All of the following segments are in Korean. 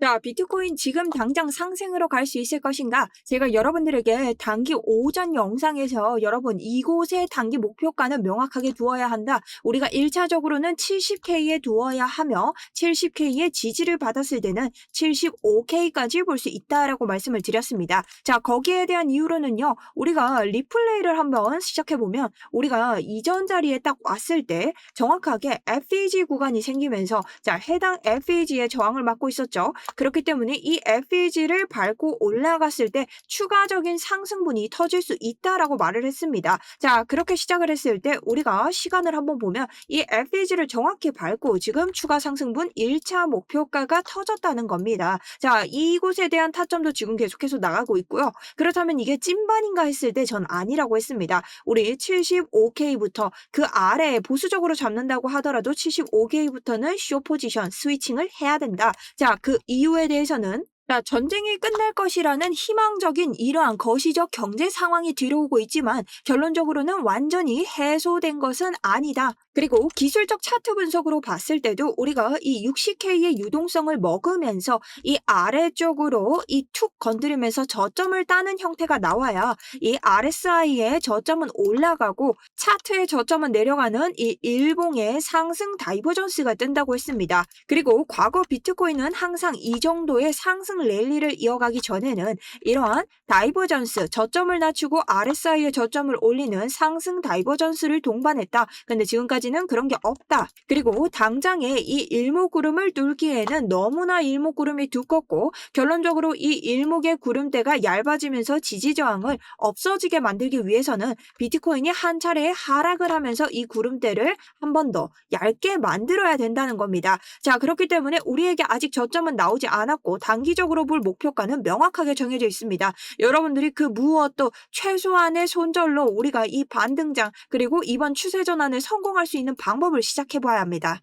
자, 비트코인 지금 당장 상승으로 갈 수 있을 것인가? 제가 여러분들에게 단기 오전 영상에서 여러분 이곳의 단기 목표가는 명확하게 두어야 한다. 우리가 1차적으로는 70K에 두어야 하며 70K의 지지를 받았을 때는 75K까지 볼 수 있다라고 말씀을 드렸습니다. 자, 거기에 대한 이유로는요. 우리가 리플레이를 한번 시작해보면 우리가 이전 자리에 딱 왔을 때 정확하게 FEG 구간이 생기면서 자, 해당 FEG의 저항을 맞고 있었죠. 그렇기 때문에 이 FEG를 밟고 올라갔을 때 추가적인 상승분이 터질 수 있다라고 말을 했습니다. 자, 그렇게 시작을 했을 때 우리가 시간을 한번 보면 이 FEG를 정확히 밟고 지금 추가 상승분 1차 목표가가 터졌다는 겁니다. 자, 이곳에 대한 타점도 지금 계속해서 나가고 있고요. 그렇다면 이게 찐반인가 했을 때 전 아니라고 했습니다. 우리 75K부터 그 아래에 보수적으로 잡는다고 하더라도 75K부터는 쇼 포지션 스위칭을 해야 된다. 자, 그 이유에 대해서는 자, 전쟁이 끝날 것이라는 희망적인 이러한 거시적 경제 상황이 들어오고 있지만 결론적으로는 완전히 해소된 것은 아니다. 그리고 기술적 차트 분석으로 봤을 때도 우리가 이 60K의 유동성을 먹으면서 이 아래쪽으로 이 툭 건드리면서 저점을 따는 형태가 나와야 이 RSI의 저점은 올라가고 차트의 저점은 내려가는 이 일봉의 상승 다이버전스가 뜬다고 했습니다. 그리고 과거 비트코인은 항상 이 정도의 상승 랠리를 이어가기 전에는 이러한 다이버전스, 저점을 낮추고 RSI의 저점을 올리는 상승 다이버전스를 동반했다. 근데 지금까지는 그런 게 없다. 그리고 당장에 이 일목구름을 뚫기에는 너무나 일목구름이 두껍고 결론적으로 이 일목의 구름대가 얇아지면서 지지저항을 없어지게 만들기 위해서는 비트코인이 한 차례 하락을 하면서 이 구름대를 한 번 더 얇게 만들어야 된다는 겁니다. 자, 그렇기 때문에 우리에게 아직 저점은 나오지 않았고 단기적으로 볼 목표가는 명확하게 정해져 있습니다. 여러분들이 그 무엇도 최소한의 손절로 우리가 이 반등장 그리고 이번 추세 전환을 성공할 수 있는 방법을 시작해 봐야 합니다.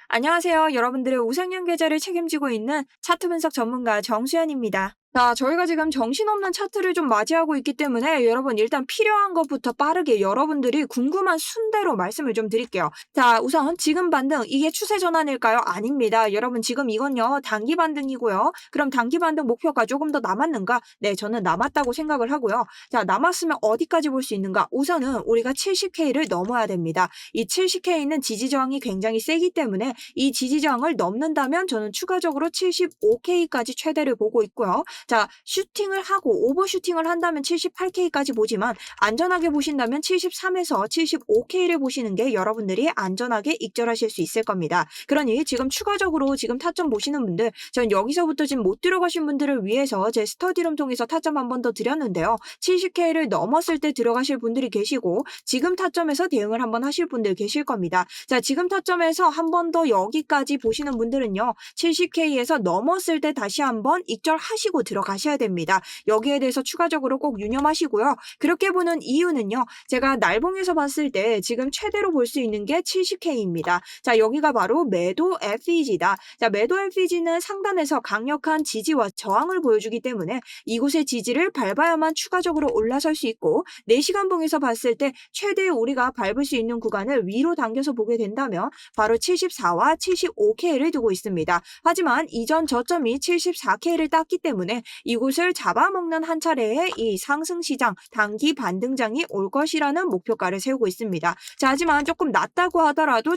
안녕하세요. 여러분들의 우상향 계좌를 책임지고 있는 차트 분석 전문가 정수연입니다. 자, 저희가 지금 정신없는 차트를 좀 맞이하고 있기 때문에 여러분 일단 필요한 것부터 빠르게 여러분들이 궁금한 순대로 말씀을 좀 드릴게요. 자, 우선 지금 반등 이게 추세 전환일까요? 아닙니다. 여러분 지금 이건요 단기 반등이고요. 그럼 단기 반등 목표가 조금 더 남았는가? 네, 저는 남았다고 생각을 하고요. 자, 남았으면 어디까지 볼 수 있는가? 우선은 우리가 70K를 넘어야 됩니다. 이 70K는 지지 저항이 굉장히 세기 때문에 이 지지 저항을 넘는다면 저는 추가적으로 75K까지 최대를 보고 있고요. 자, 슈팅을 하고 오버슈팅을 한다면 78K까지 보지만 안전하게 보신다면 73에서 75K를 보시는 게 여러분들이 안전하게 익절하실 수 있을 겁니다. 그러니 지금 추가적으로 지금 타점 보시는 분들, 전 여기서부터 지금 못 들어가신 분들을 위해서 제 스터디룸 통해서 타점 한 번 더 드렸는데요. 70K를 넘었을 때 들어가실 분들이 계시고 지금 타점에서 대응을 한번 하실 분들 계실 겁니다. 자, 지금 타점에서 한 번 더 여기까지 보시는 분들은요. 70K에서 넘었을 때 다시 한번 익절하시고 들어가셔야 됩니다. 여기에 대해서 추가적으로 꼭 유념하시고요. 그렇게 보는 이유는요. 제가 날봉에서 봤을 때 지금 최대로 볼 수 있는 게 70K입니다. 자, 여기가 바로 매도 FEG다. 자, 매도 FEG는 상단에서 강력한 지지와 저항을 보여주기 때문에 이곳의 지지를 밟아야만 추가적으로 올라설 수 있고 4시간 봉에서 봤을 때 최대 우리가 밟을 수 있는 구간을 위로 당겨서 보게 된다면 바로 74와 75K를 두고 있습니다. 하지만 이전 저점이 74K를 땄기 때문에 이곳을 잡아먹는 한 차례의 이 상승시장 단기 반등장이 올 것이라는 목표가를 세우고 있습니다. 자, 하지만 조금 낮다고 하더라도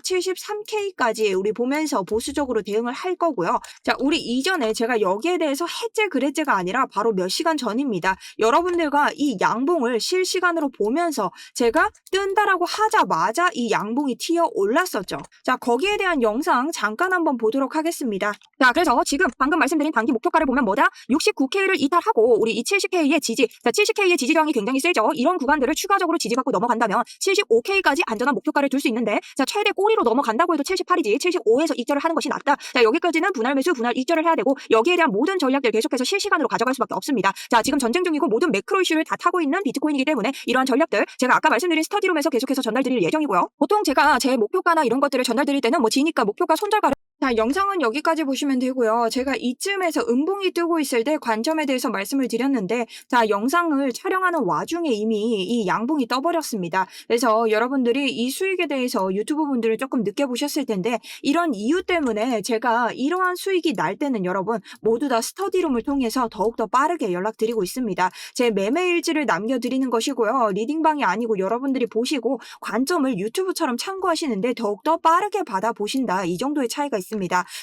73K까지 우리 보면서 보수적으로 대응을 할 거고요. 자, 우리 이전에 제가 여기에 대해서 했제 그랬제가 아니라 바로 몇 시간 전입니다. 여러분들과 이 양봉을 실시간으로 보면서 제가 뜬다라고 하자마자 이 양봉이 튀어 올랐었죠. 자, 거기에 대한 영상 잠깐 한번 보도록 하겠습니다. 자, 그래서 지금 방금 말씀드린 단기 목표가를 보면 뭐다? 69K를 이탈하고 우리 이 70K의 지지, 자, 70K의 지지 저항이 굉장히 세죠. 이런 구간들을 추가적으로 지지받고 넘어간다면 75K까지 안전한 목표가를 둘 수 있는데 자, 최대 꼬리로 넘어간다고 해도 78이지 75에서 익절을 하는 것이 낫다. 자, 여기까지는 분할 매수, 분할 익절을 해야 되고 여기에 대한 모든 전략들 계속해서 실시간으로 가져갈 수밖에 없습니다. 자, 지금 전쟁 중이고 모든 매크로 이슈를 다 타고 있는 비트코인이기 때문에 이러한 전략들 제가 아까 말씀드린 스터디룸에서 계속해서 전달드릴 예정이고요. 보통 제가 제 목표가나 이런 것들을 전달드릴 때는 뭐 지니까 목표가 손절가를 자, 영상은 여기까지 보시면 되고요. 제가 이쯤에서 음봉이 뜨고 있을 때 관점에 대해서 말씀을 드렸는데, 자, 영상을 촬영하는 와중에 이미 이 양봉이 떠버렸습니다. 그래서 여러분들이 이 수익에 대해서 유튜브 분들을 조금 늦게 보셨을 텐데, 이런 이유 때문에 제가 이러한 수익이 날 때는 여러분 모두 다 스터디룸을 통해서 더욱더 빠르게 연락드리고 있습니다. 제 매매 일지를 남겨드리는 것이고요. 리딩방이 아니고 여러분들이 보시고 관점을 유튜브처럼 참고하시는데 더욱더 빠르게 받아보신다. 이 정도의 차이가 있습니다.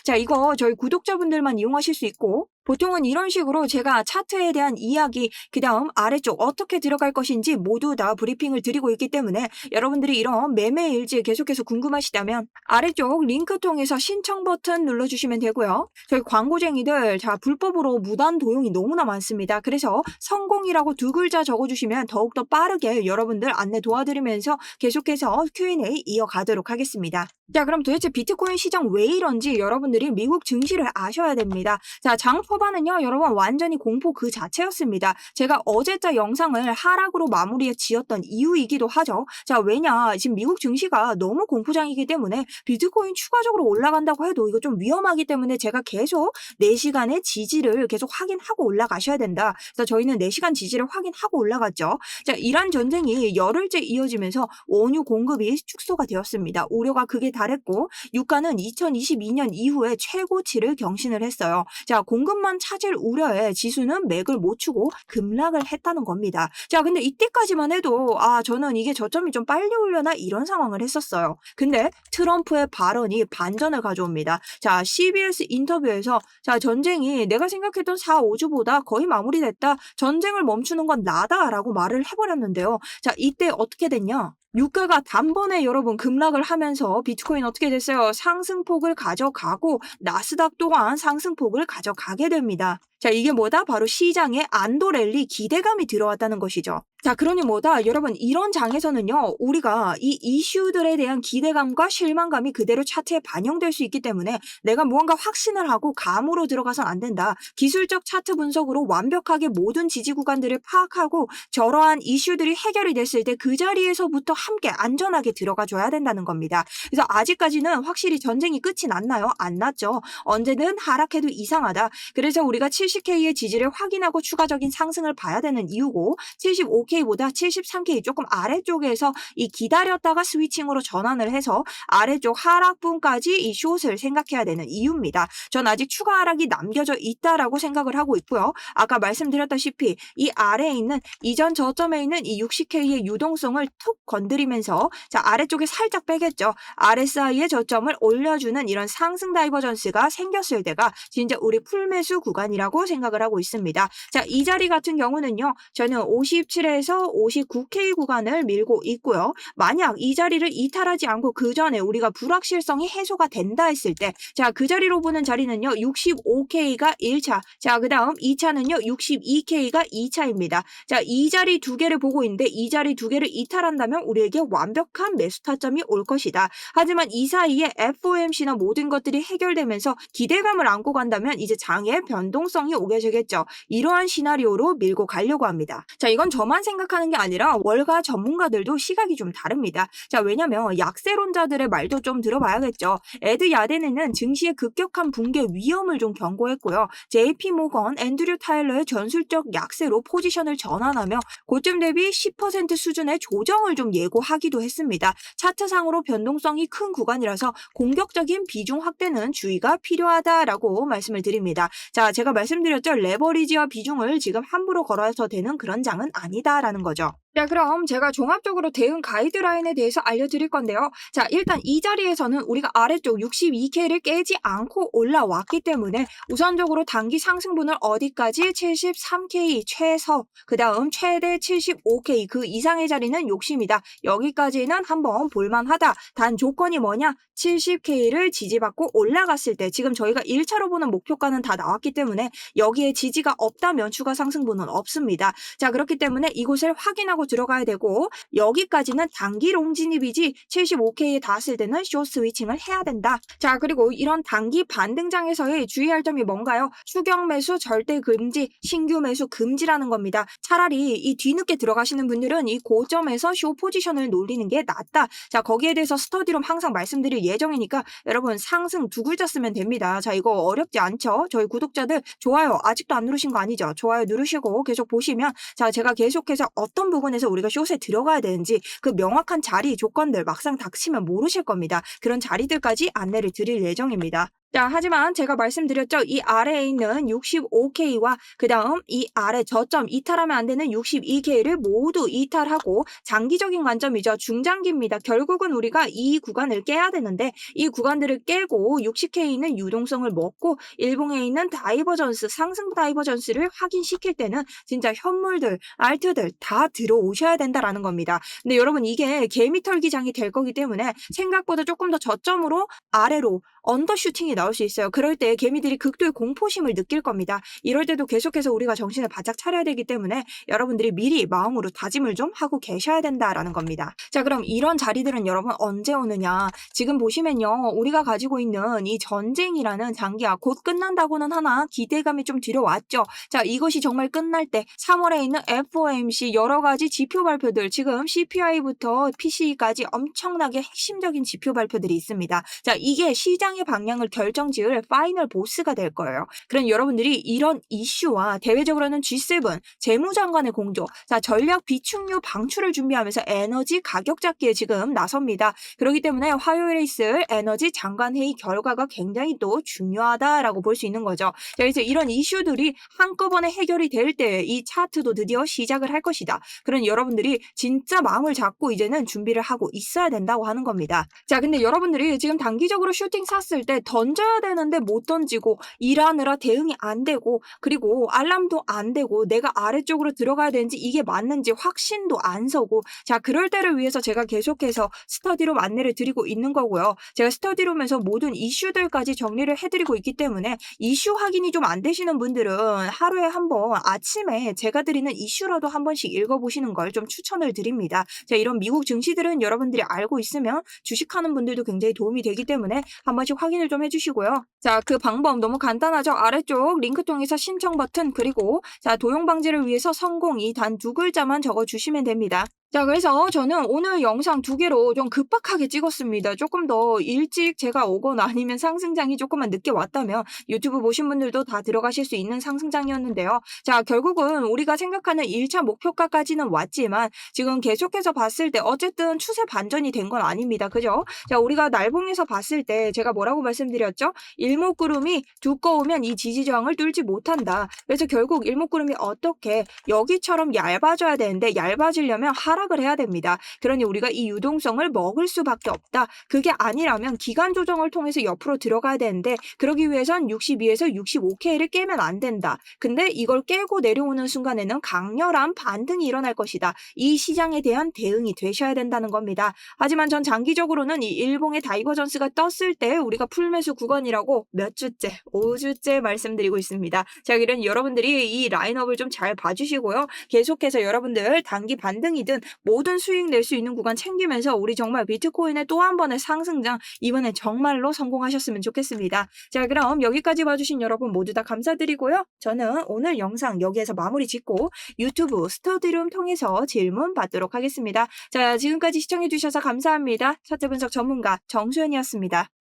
자, 이거 저희 구독자분들만 이용하실 수 있고, 보통은 이런 식으로 제가 차트에 대한 이야기, 그 다음 아래쪽 어떻게 들어갈 것인지 모두 다 브리핑을 드리고 있기 때문에 여러분들이 이런 매매 일지 계속해서 궁금하시다면 아래쪽 링크 통해서 신청 버튼 눌러주시면 되고요. 저희 광고쟁이들, 자, 불법으로 무단 도용이 너무나 많습니다. 그래서 성공이라고 두 글자 적어주시면 더욱더 빠르게 여러분들 안내 도와드리면서 계속해서 Q&A 이어가도록 하겠습니다. 자, 그럼 도대체 비트코인 시장 왜 이런지 여러분들이 미국 증시를 아셔야 됩니다. 자, 장 초반은요, 여러분 완전히 공포 그 자체였습니다. 제가 어제자 영상을 하락으로 마무리에 지었던 이유이기도 하죠. 자, 왜냐, 지금 미국 증시가 너무 공포장이기 때문에 비트코인 추가적으로 올라간다고 해도 이거 좀 위험하기 때문에 제가 계속 4시간의 지지를 계속 확인하고 올라가셔야 된다. 그래서 저희는 4시간 지지를 확인하고 올라갔죠. 자, 이란 전쟁이 열흘째 이어지면서 원유 공급이 축소가 되었습니다. 우려가 극에 달했고 유가는 2022년 이후에 최고치를 경신을 했어요. 자, 공급만 차질 우려에 지수는 맥을 못 추고 급락을 했다는 겁니다. 자, 근데 이때까지만 해도 저는 이게 저점이 좀 빨리 오려나 이런 상황을 했었어요. 근데 트럼프의 발언이 반전을 가져옵니다. 자, CBS 인터뷰에서 자, 전쟁이 내가 생각했던 4, 5주보다 거의 마무리됐다. 전쟁을 멈추는 건 나다라고 말을 해버렸는데요. 자, 이때 어떻게 됐냐? 유가가 단번에 여러분 급락을 하면서 비트코인 어떻게 됐어요? 상승폭을 가져가고 나스닥 또한 상승폭을 가져가게 됩니다. 자, 이게 뭐다? 바로 시장에 안도 랠리 기대감이 들어왔다는 것이죠. 자, 그러니 뭐다? 여러분, 이런 장에서는요, 우리가 이 이슈들에 대한 기대감과 실망감이 그대로 차트에 반영될 수 있기 때문에 내가 무언가 확신을 하고 감으로 들어가선 안 된다. 기술적 차트 분석으로 완벽하게 모든 지지 구간들을 파악하고 저러한 이슈들이 해결이 됐을 때 그 자리에서부터 함께 안전하게 들어가 줘야 된다는 겁니다. 그래서 아직까지는 확실히 전쟁이 끝이 났나요? 안 났죠. 언제든 하락해도 이상하다. 그래서 우리가 70K의 지지를 확인하고 추가적인 상승을 봐야 되는 이유고 75K보다 73K 조금 아래쪽에서 이 기다렸다가 스위칭으로 전환을 해서 아래쪽 하락분까지 이 숏을 생각해야 되는 이유입니다. 전 아직 추가 하락이 남겨져 있다라고 생각을 하고 있고요. 아까 말씀드렸다시피 이 아래에 있는 이전 저점에 있는 이 60K의 유동성을 툭 건드리면서 자, 아래쪽에 살짝 빼겠죠. RSI의 저점을 올려주는 이런 상승 다이버전스가 생겼을 때가 진짜 우리 풀매수 구간이라고 생각을 하고 있습니다. 자, 이 자리 같은 경우는요. 저는 57에서 59K 구간을 밀고 있고요. 만약 이 자리를 이탈하지 않고 그 전에 우리가 불확실성이 해소가 된다 했을 때 자, 그 자리로 보는 자리는요. 65K가 1차. 자, 그 다음 2차는요. 62K가 2차입니다. 자, 이 자리 두 개를 보고 있는데 이 자리 두 개를 이탈한다면 우리에게 완벽한 매수 타점이 올 것이다. 하지만 이 사이에 FOMC나 모든 것들이 해결되면서 기대감을 안고 간다면 이제 장의 변동성이 오게 되겠죠. 이러한 시나리오로 밀고 가려고 합니다. 자, 이건 저만 생각하는 게 아니라 월가 전문가들도 시각이 좀 다릅니다. 자, 왜냐면 약세론자들의 말도 좀 들어봐야겠죠. 에드 야덴은 증시의 급격한 붕괴 위험을 좀 경고했고요. JP 모건, 앤드류 타일러의 전술적 약세로 포지션을 전환하며 고점 대비 10% 수준의 조정을 좀 예고하기도 했습니다. 차트상으로 변동성이 큰 구간이라서 공격적인 비중 확대는 주의가 필요하다라고 말씀을 드립니다. 자, 제가 말씀드렸죠. 레버리지와 비중을 지금 함부로 걸어서 되는 그런 장은 아니다라는 거죠. 자, 그럼 제가 종합적으로 대응 가이드라인에 대해서 알려드릴 건데요. 자, 일단 이 자리에서는 우리가 아래쪽 62K를 깨지 않고 올라왔기 때문에 우선적으로 단기 상승분을 어디까지 73K 최서, 그 다음 최대 75K 그 이상의 자리는 욕심이다. 여기까지는 한번 볼만하다. 단 조건이 뭐냐? 70K를 지지받고 올라갔을 때 지금 저희가 1차로 보는 목표가는 다 나왔기 때문에 여기에 지지가 없다면 추가 상승분은 없습니다. 자, 그렇기 때문에 이곳을 확인하고 하고 들어가야 되고 여기까지는 단기 롱 진입이지 75K에 닿았을 때는 숏 스위칭을 해야 된다. 자, 그리고 이런 단기 반등장에서의 주의할 점이 뭔가요? 추격 매수 절대 금지, 신규 매수 금지라는 겁니다. 차라리 이 뒤늦게 들어가시는 분들은 이 고점에서 숏 포지션을 노리는 게 낫다. 자, 거기에 대해서 스터디룸 항상 말씀드릴 예정이니까 여러분 상승 두 글자 쓰면 됩니다. 자, 이거 어렵지 않죠? 저희 구독자들 좋아요 아직도 안 누르신 거 아니죠? 좋아요 누르시고 계속 보시면 자, 제가 계속해서 어떤 부분에서 우리가 숏에 들어가야 되는지 그 명확한 자리 조건들 막상 닥치면 모르실 겁니다. 그런 자리들까지 안내를 드릴 예정입니다. 자, 하지만 제가 말씀드렸죠. 이 아래에 있는 65K와 그 다음 이 아래 저점 이탈하면 안 되는 62K를 모두 이탈하고 장기적인 관점이죠. 중장기입니다. 결국은 우리가 이 구간을 깨야 되는데 이 구간들을 깨고 60K는 유동성을 먹고 일봉에 있는 다이버전스, 상승 다이버전스를 확인시킬 때는 진짜 현물들, 알트들 다 들어오셔야 된다라는 겁니다. 근데 여러분 이게 개미털기장이 될 거기 때문에 생각보다 조금 더 저점으로 아래로 언더슈팅이 나올 수 있어요. 그럴 때 개미들이 극도의 공포심을 느낄 겁니다. 이럴 때도 계속해서 우리가 정신을 바짝 차려야 되기 때문에 여러분들이 미리 마음으로 다짐을 좀 하고 계셔야 된다라는 겁니다. 자, 그럼 이런 자리들은 여러분 언제 오느냐? 지금 보시면요. 우리가 가지고 있는 이 전쟁이라는 장기화 곧 끝난다고는 하나 기대감이 좀 들어왔죠. 자, 이것이 정말 끝날 때 3월에 있는 FOMC 여러 가지 지표 발표들 지금 CPI부터 PCE까지 엄청나게 핵심적인 지표 발표들이 있습니다. 자, 이게 시장의 방향을 결정지을 파이널 보스가 될 거예요. 그럼 여러분들이 이런 이슈와 대외적으로는 G7 재무장관의 공조, 자, 전략 비축유 방출을 준비하면서 에너지 가격 잡기에 지금 나섭니다. 그렇기 때문에 화요일에 있을 에너지 장관회의 결과가 굉장히 또 중요하다라고 볼 수 있는 거죠. 자, 그래서 이런 이슈들이 한꺼번에 해결이 될 때 이 차트도 드디어 시작을 할 것이다. 그런 여러분들이 진짜 마음을 잡고 이제는 준비를 하고 있어야 된다고 하는 겁니다. 자, 근데 여러분들이 지금 단기적으로 슈팅 샀을 때 던져야 되는데 못 던지고 일하느라 대응이 안 되고 그리고 알람도 안 되고 내가 아래쪽으로 들어가야 되는지 이게 맞는지 확신도 안 서고 자, 그럴 때를 위해서 제가 계속해서 스터디룸 안내를 드리고 있는 거고요. 제가 스터디룸에서 모든 이슈들까지 정리를 해드리고 있기 때문에 이슈 확인이 좀 안 되시는 분들은 하루에 한 번 아침에 제가 드리는 이슈라도 한 번씩 읽어보시는 걸 좀 추천을 드립니다. 자, 이런 미국 증시들은 여러분들이 알고 있으면 주식하는 분들도 굉장히 도움이 되기 때문에 한 번씩 확인을 좀 해주시고요. 자, 그 방법 너무 간단하죠. 아래쪽 링크 통해서 신청 버튼 그리고 자, 도용 방지를 위해서 성공 이 단 두 글자만 적어주시면 됩니다. 자, 그래서 저는 오늘 영상 두 개로 좀 급박하게 찍었습니다. 조금 더 일찍 제가 오거나 아니면 상승장이 조금만 늦게 왔다면 유튜브 보신 분들도 다 들어가실 수 있는 상승장이었는데요. 자, 결국은 우리가 생각하는 1차 목표가까지는 왔지만 지금 계속해서 봤을 때 어쨌든 추세 반전이 된 건 아닙니다. 그죠? 자, 우리가 날봉에서 봤을 때 제가 뭐라고 말씀드렸죠? 일목구름이 두꺼우면 이 지지저항을 뚫지 못한다. 그래서 결국 일목구름이 어떻게 여기처럼 얇아져야 되는데 얇아지려면 하락을 해야 됩니다. 그러니 우리가 이 유동성을 먹을 수밖에 없다. 그게 아니라면 기간 조정을 통해서 옆으로 들어가야 되는데 그러기 위해선 62에서 65K를 깨면 안 된다. 근데 이걸 깨고 내려오는 순간에는 강렬한 반등이 일어날 것이다. 이 시장에 대한 대응이 되셔야 된다는 겁니다. 하지만 전 장기적으로는 이 일봉의 다이버전스가 떴을 때 우리가 풀매수 구간이라고 몇 주째, 5주째 말씀드리고 있습니다. 자, 그러니 여러분들이 이 라인업을 좀 잘 봐주시고요. 계속해서 여러분들 단기 반등이든 모든 수익 낼 수 있는 구간 챙기면서 우리 정말 비트코인의 또 한 번의 상승장 이번에 정말로 성공하셨으면 좋겠습니다. 자, 그럼 여기까지 봐주신 여러분 모두 다 감사드리고요. 저는 오늘 영상 여기에서 마무리 짓고 유튜브 스터디룸 통해서 질문 받도록 하겠습니다. 자, 지금까지 시청해주셔서 감사합니다. 차트 분석 전문가 정수연이었습니다.